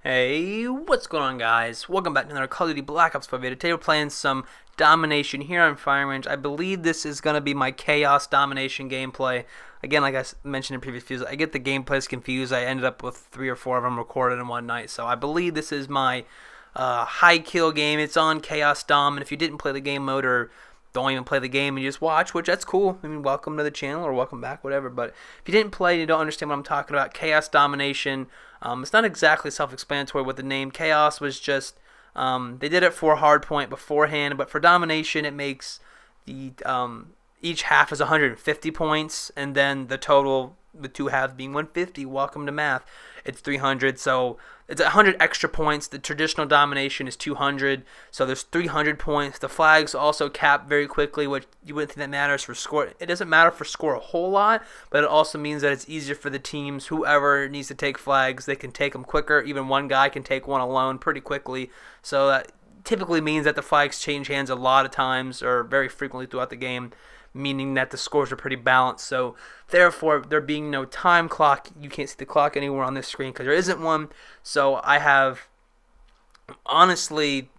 Hey, what's going on, guys? Welcome back to another Call of Duty Black Ops 4 video. Today we're playing some domination here on Firing Range. I believe this is going to be my Chaos Domination gameplay. Again, like I mentioned in previous videos, I get the gameplays confused. I ended up with 3 or 4 of them recorded in one night. So I believe this is my high kill game. It's on Chaos Dom, and if you didn't play the game mode or don't even play the game and you just watch, which that's cool. I mean, welcome to the channel or welcome back, whatever. But if you didn't play and you don't understand what I'm talking about, Chaos Domination, it's not exactly self-explanatory with the name. Chaos was just, they did it for Hardpoint beforehand, but for Domination it makes the, each half is 150 points, and then the total, the two halves being 150. Welcome to math. It's 300, so it's 100 extra points. The traditional Domination is 200, so there's 300 points. The flags also cap very quickly, which you wouldn't think that matters for score. It doesn't matter for score a whole lot, but it also means that it's easier for the teams. Whoever needs to take flags, they can take them quicker. Even one guy can take one alone pretty quickly, so that typically means that the flags change hands a lot of times or very frequently throughout the game, meaning that the scores are pretty balanced. So therefore, there being no time clock, you can't see the clock anywhere on this screen because there isn't one. So I have, honestly,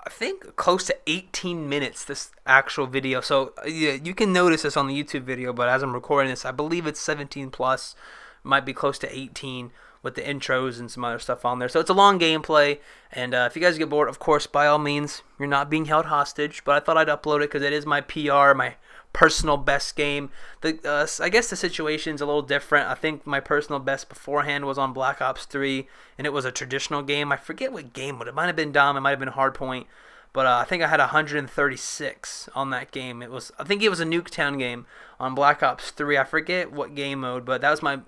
I think close to 18 minutes this actual video. So yeah, you can notice this on the YouTube video, but as I'm recording this, I believe it's 17 plus, might be close to 18 with the intros and some other stuff on there. So it's a long gameplay, and if you guys get bored, of course, by all means, you're not being held hostage, but I thought I'd upload it because it is my PR, my personal best game. I guess the situation's a little different. I think my personal best beforehand was on Black Ops 3, and it was a traditional game. I forget what game, but it might have been Dom, it might have been Hardpoint, but I think I had 136 on that game. I think it was a Nuketown game on Black Ops 3. I forget what game mode, but that was my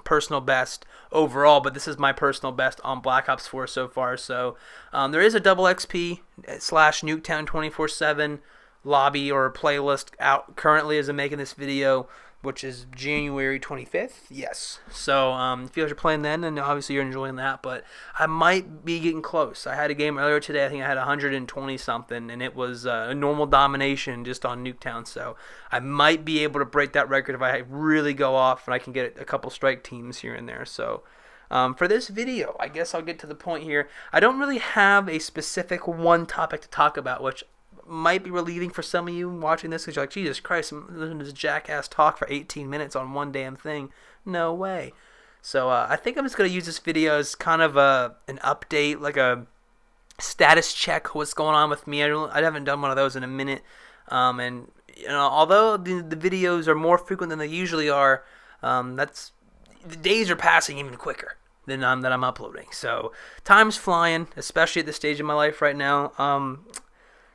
personal best overall, but this is my personal best on Black Ops 4 so far. So there is a double XP / Nuketown 24/7 lobby or playlist out currently as I'm making this video, which is January 25th. Yes. So if you guys are playing then, and obviously you're enjoying that, but I might be getting close. I had a game earlier today, I think I had 120 something, and it was a normal domination just on Nuketown. So I might be able to break that record if I really go off and I can get a couple strike teams here and there. So for this video, I guess I'll get to the point here. I don't really have a specific one topic to talk about, which might be relieving for some of you watching this because you're like, Jesus Christ, I'm listening to this jackass talk for 18 minutes on one damn thing. No way. So I think I'm just going to use this video as kind of an update, like a status check, what's going on with me. I haven't done one of those in a minute. And you know, although the videos are more frequent than they usually are, the days are passing even quicker than that I'm uploading. So time's flying, especially at this stage in my life right now.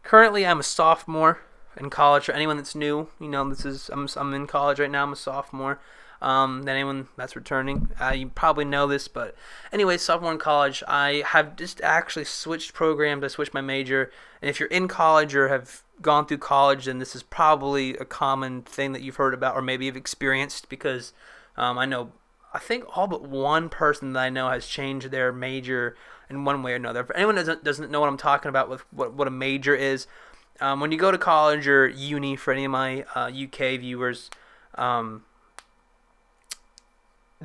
Currently, I'm a sophomore in college. For anyone that's new, you know, I'm in college right now. I'm a sophomore. Than anyone that's returning, you probably know this, but anyway, sophomore in college. I have just actually switched programs. I switched my major, and if you're in college or have gone through college, then this is probably a common thing that you've heard about or maybe you've experienced, because I think all but one person that I know has changed their major in one way or another. For anyone that doesn't know what I'm talking about with what a major is, when you go to college or uni, for any of my UK viewers, the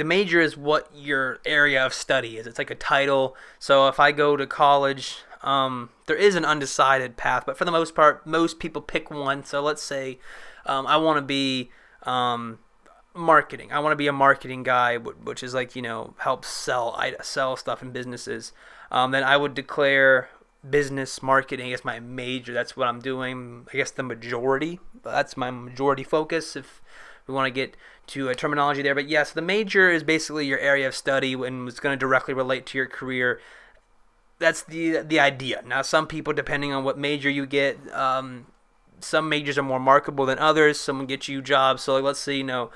major is what your area of study is. It's like a title. So if I go to college, there is an undecided path, but for the most part, most people pick one. So let's say I want to be marketing. I want to be a marketing guy, which is like, you know, help sell stuff in businesses. Then I would declare business marketing as my major. That's what I'm doing. I guess the majority. That's my majority focus if we want to get to a terminology there. But yes, the major is basically your area of study and it's going to directly relate to your career. That's the idea. Now, some people, depending on what major you get, some majors are more marketable than others. Some get you jobs. So like, let's say, you know,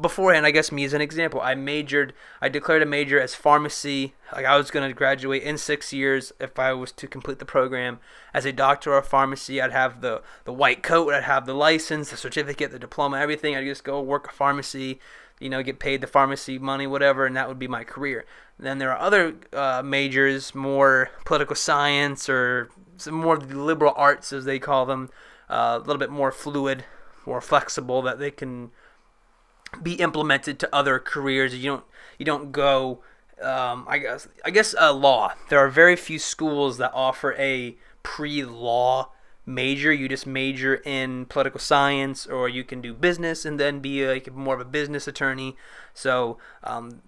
beforehand, I guess me as an example, I declared a major as pharmacy. Like, I was going to graduate in 6 years if I was to complete the program as a doctor of pharmacy. I'd have the white coat, I'd have the license, the certificate, the diploma, everything. I'd just go work a pharmacy, you know, get paid the pharmacy money, whatever, and that would be my career. Then there are other majors, more political science or some more of the liberal arts, as they call them, a little bit more fluid, more flexible, that they can be implemented to other careers. You don't go. I guess law. There are very few schools that offer a pre-law major. You just major in political science, or you can do business and then be like more of a business attorney. So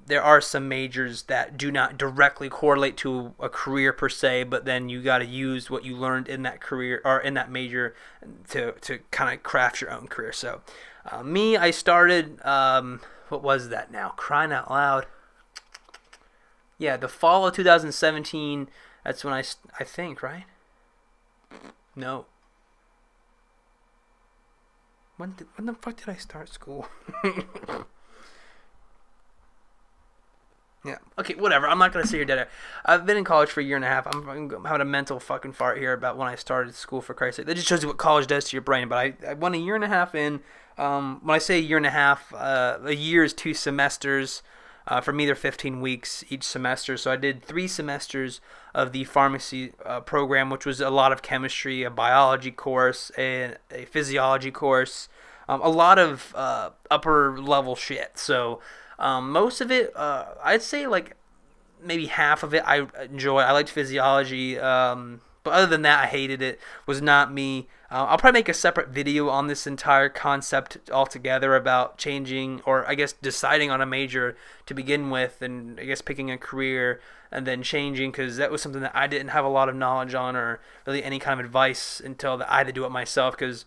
there are some majors that do not directly correlate to a career per se, but then you got to use what you learned in that career or in that major to kind of craft your own career. So I started, what was that now? Crying out loud. Yeah, the fall of 2017, that's when I think, right? No. When the fuck did I start school? Yeah. Okay, whatever. I'm not going to sit here dead air. I've been in college for a year and a half. I'm having a mental fucking fart here about when I started school, for Christ's sake. That just shows you what college does to your brain. But I went a year and a half in. When I say a year and a half, a year is 2 semesters. For me, they're 15 weeks each semester. So I did 3 semesters of the pharmacy program, which was a lot of chemistry, a biology course, a physiology course, a lot of upper level shit. So most of it, I'd say like maybe half of it I enjoy. I liked physiology, but other than that, I hated it. Was not me. I'll probably make a separate video on this entire concept altogether about changing, or I guess deciding on a major to begin with, and I guess picking a career and then changing, because that was something that I didn't have a lot of knowledge on or really any kind of advice until I had to do it myself, because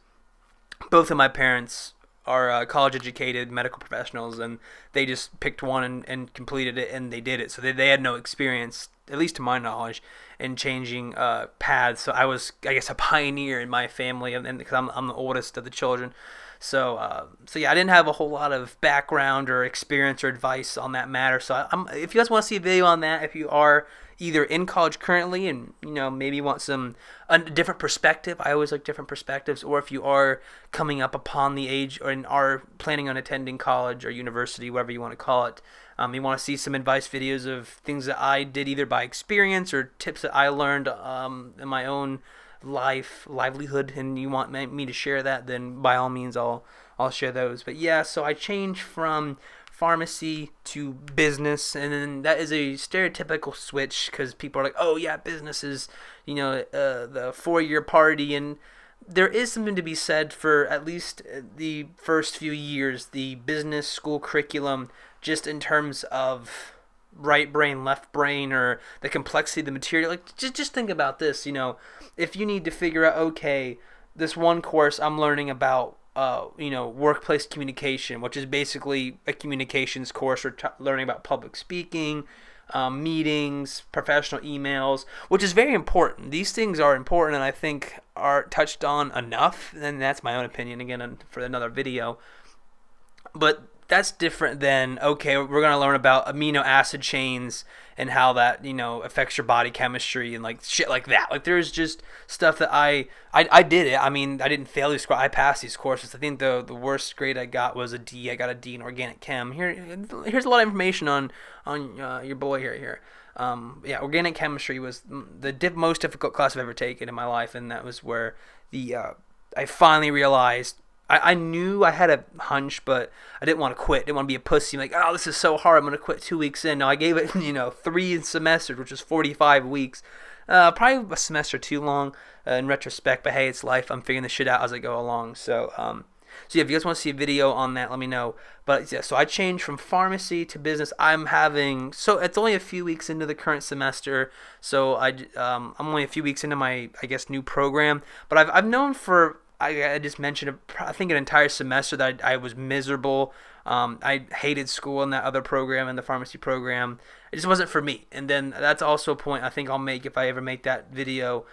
both of my parents are college educated medical professionals, and they just picked one and completed it, and they did it. So they had no experience, at least to my knowledge, in changing paths. So I was, I guess, a pioneer in my family, and because I'm the oldest of the children. So yeah, I didn't have a whole lot of background or experience or advice on that matter. So if you guys want to see a video on that, if you are either in college currently and maybe want a different perspective, I always like different perspectives, or if you are coming up upon the age or are planning on attending college or university, whatever you want to call it, you want to see some advice videos of things that I did either by experience or tips that I learned in my own livelihood, and you want me to share that, then by all means I'll share those. But yeah, so I changed from pharmacy to business, and then that is a stereotypical switch, because people are like, oh yeah, business is the 4-year party, and there is something to be said for at least the first few years, the business school curriculum, just in terms of right brain, left brain, or the complexity of the material. Like, just think about this. If you need to figure out, okay, this one course I'm learning about workplace communication, which is basically a communications course, or learning about public speaking, meetings, professional emails, which is very important. These things are important, and I think are touched on enough, and that's my own opinion, again, for another video. But that's different than, okay, we're going to learn about amino acid chains and how that, affects your body chemistry and like shit like that. Like, there's just stuff that I did it. I mean, I didn't fail these courses. I passed these courses. I think the worst grade I got was a D. I got a D in organic chem. Here's a lot of information on your boy here. Yeah, organic chemistry was the most difficult class I've ever taken in my life, and that was where I finally realized. I knew I had a hunch, but I didn't want to quit. I didn't want to be a pussy. I'm like, oh, this is so hard, I'm going to quit 2 weeks in. No, I gave it, 3 semesters, which was 45 weeks. Probably a semester too long in retrospect, but hey, it's life. I'm figuring this shit out as I go along. So yeah, if you guys want to see a video on that, let me know. But yeah, so I changed from pharmacy to business. So it's only a few weeks into the current semester. So I'm only a few weeks into my, I guess, new program. But I've known for, I just mentioned, I think, an entire semester that I was miserable. I hated school in that other program, in the pharmacy program. It just wasn't for me. And then that's also a point I think I'll make if I ever make that video,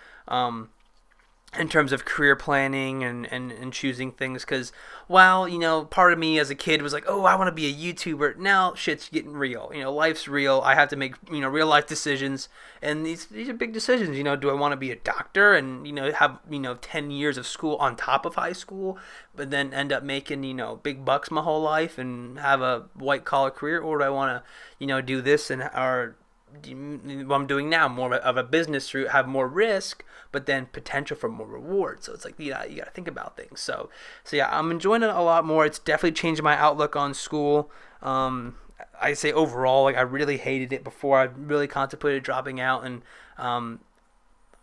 in terms of career planning and choosing things. Because while, part of me as a kid was like, oh, I want to be a YouTuber, now shit's getting real. Life's real. I have to make, real life decisions. And these are big decisions. Do I want to be a doctor and, have, 10 years of school on top of high school, but then end up making, big bucks my whole life and have a white collar career? Or do I want to, do this or what I'm doing now, more of a business route, have more risk, but then potential for more reward. So it's like, you got to think about things. So yeah, I'm enjoying it a lot more. It's definitely changed my outlook on school. I say overall, like I really hated it before. I really contemplated dropping out, and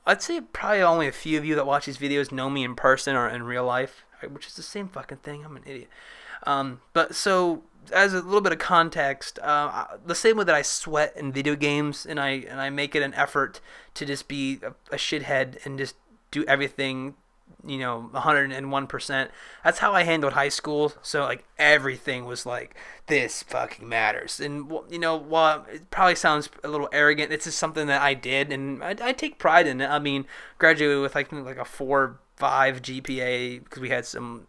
I'd say probably only a few of you that watch these videos know me in person or in real life, which is the same fucking thing. I'm an idiot. But so as a little bit of context, the same way that I sweat in video games and I make it an effort to just be a shithead and just do everything, 101%. That's how I handled high school. So like everything was like, this fucking matters. And while it probably sounds a little arrogant, it's just something that I did, and I take pride in it. I mean, graduated with like a 4.5 GPA because we had some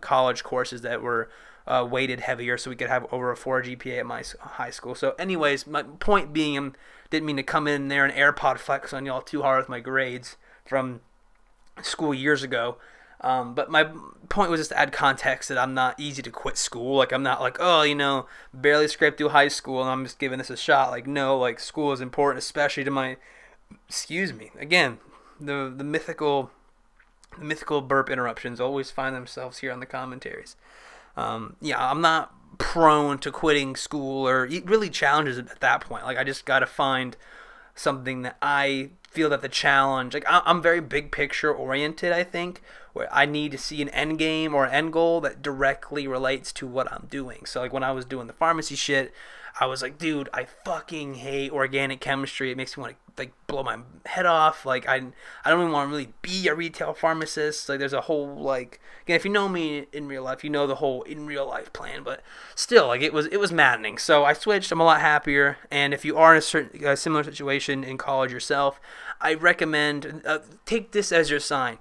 college courses that were weighted heavier, so we could have over a 4 GPA at my high school. So anyways, my point being, didn't mean to come in there and AirPod flex on y'all too hard with my grades from school years ago. But my point was just to add context that I'm not easy to quit school. Like, I'm not like, barely scraped through high school and I'm just giving this a shot. Like, no, like, school is important, especially to my, again, the mythical burp interruptions always find themselves here on the commentaries. I'm not prone to quitting school or really challenges at that point. Like, I just got to find something that I feel that the challenge, like I'm very big picture oriented, I think, where I need to see an end game or an end goal that directly relates to what I'm doing. So like when I was doing the pharmacy shit, I was like, dude, I fucking hate organic chemistry. It makes me want to like blow my head off. Like I don't even want to really be a retail pharmacist. Like there's a whole like, again, if you know me in real life, you know the whole in real life plan. But still, like it was maddening. So I switched. I'm a lot happier. And if you are in a similar situation in college yourself, I recommend take this as your sign.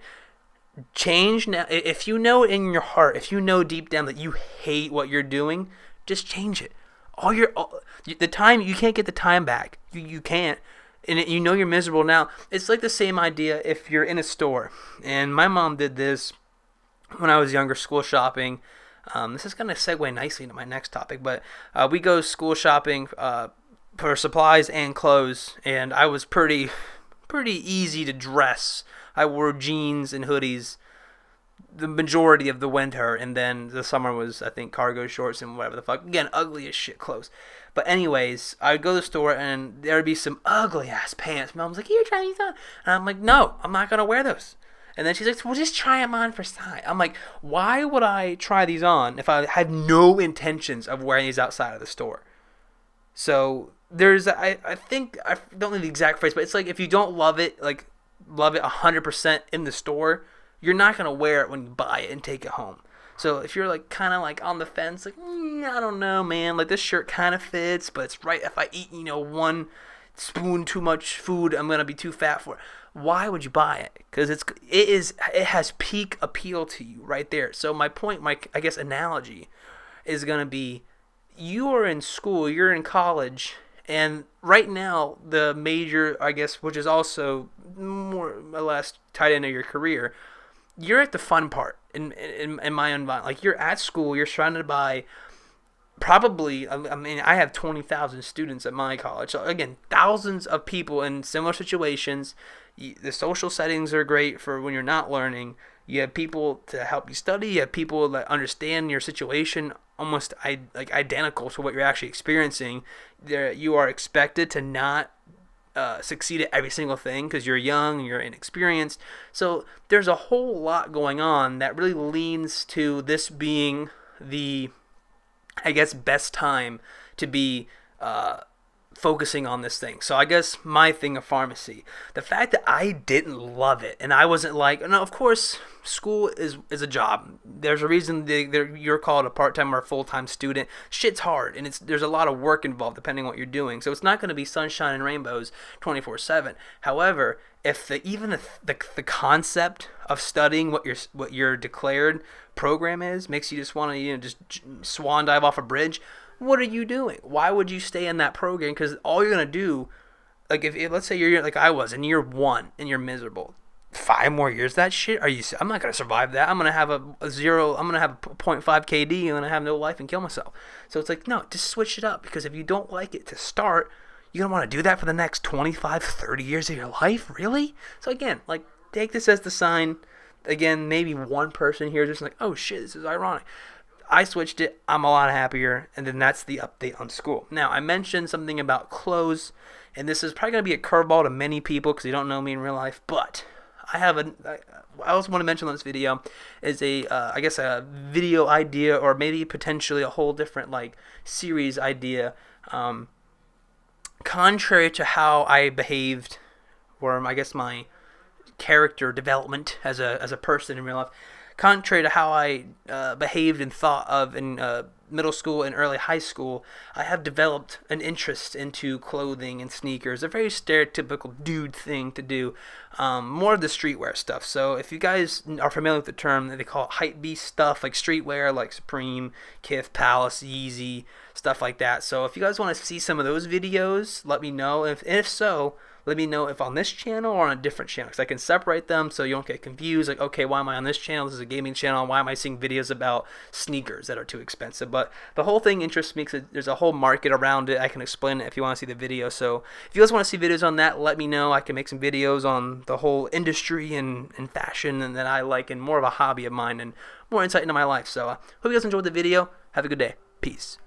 Change now. If you know in your heart, if you know deep down that you hate what you're doing, just change it. The time, you can't get the time back. You can't. And you know you're miserable now. It's like the same idea if you're in a store. And my mom did this when I was younger, school shopping. This is going to segue nicely into my next topic. But we go school shopping for supplies and clothes. And I was pretty easy to dress. I wore jeans and hoodies the majority of the winter, and then the summer was, I think, cargo shorts and whatever the fuck. Again, ugly as shit clothes. But anyways, I would go to the store, and there would be some ugly-ass pants. Mom's like, here, try these on. And I'm like, no, I'm not going to wear those. And then she's like, well, just try them on for size. I'm like, why would I try these on if I have no intentions of wearing these outside of the store? So there's, I think, I don't know the exact phrase, but it's like if you don't love it 100% in the store, you're not going to wear it when you buy it and take it home. So if you're like kind of like on the fence, like, I don't know, man, like this shirt kind of fits, but it's right. If I eat, 1 spoon too much food, I'm going to be too fat for it. Why would you buy it? Because it has peak appeal to you right there. So my point, my analogy is going to be, you are in school, you're in college, and right now the major, which is also more or less tied into your career, you're at the fun part in my environment. Like, you're at school, you're surrounded by probably, I have 20,000 students at my college. So again, thousands of people in similar situations. The social settings are great for when you're not learning. You have people to help you study. You have people that understand your situation almost identical to what you're actually experiencing. You are expected to not succeed at every single thing because you're young, you're inexperienced. So there's a whole lot going on that really leans to this being the, best time to be focusing on this thing. So I guess my thing of pharmacy, the fact that I didn't love it, and I wasn't like, no, of course, school is a job. There's a reason you're called a part-time or a full-time student. Shit's hard, and there's a lot of work involved depending on what you're doing. So it's not going to be sunshine and rainbows 24/7. However, if the concept of studying what your declared program is makes you just want to just swan dive off a bridge, what are you doing? Why would you stay in that program? Because all you're going to do, like if let's say you're like I was in year 1 and you're miserable, 5 more years that shit, I'm not going to survive that. I'm going to have a 0, I'm going to have a 0.5 KD and I'm going to have no life and kill myself. So it's like, no, just switch it up, because if you don't like it to start, You're gonna want to do that for the next 25, 30 years of your life? Really? So again, like, take this as the sign. Again, maybe one person here is just like, oh shit, this is ironic. I switched it. I'm a lot happier. And then that's the update on school. Now, I mentioned something about clothes, and this is probably going to be a curveball to many people because you don't know me in real life. But I also want to mention on this video is I guess a video idea, or maybe potentially a whole different like series idea. Contrary to how I behaved, or I guess my character development as a person in real life, contrary to how I behaved and thought of in middle school and early high school, I have developed an interest into clothing and sneakers. A very stereotypical dude thing to do. More of the streetwear stuff. So if you guys are familiar with the term, they call it hype beast stuff, like streetwear, like Supreme, Kith, Palace, Yeezy, stuff like that. So if you guys want to see some of those videos, let me know. If so, let me know if on this channel or on a different channel, because I can separate them so you don't get confused. Like, okay, why am I on this channel? This is a gaming channel. Why am I seeing videos about sneakers that are too expensive? But the whole thing interests me because there's a whole market around it. I can explain it if you want to see the video. So if you guys want to see videos on that, let me know. I can make some videos on the whole industry and fashion and that I like, and more of a hobby of mine and more insight into my life. So hope you guys enjoyed the video. Have a good day. Peace.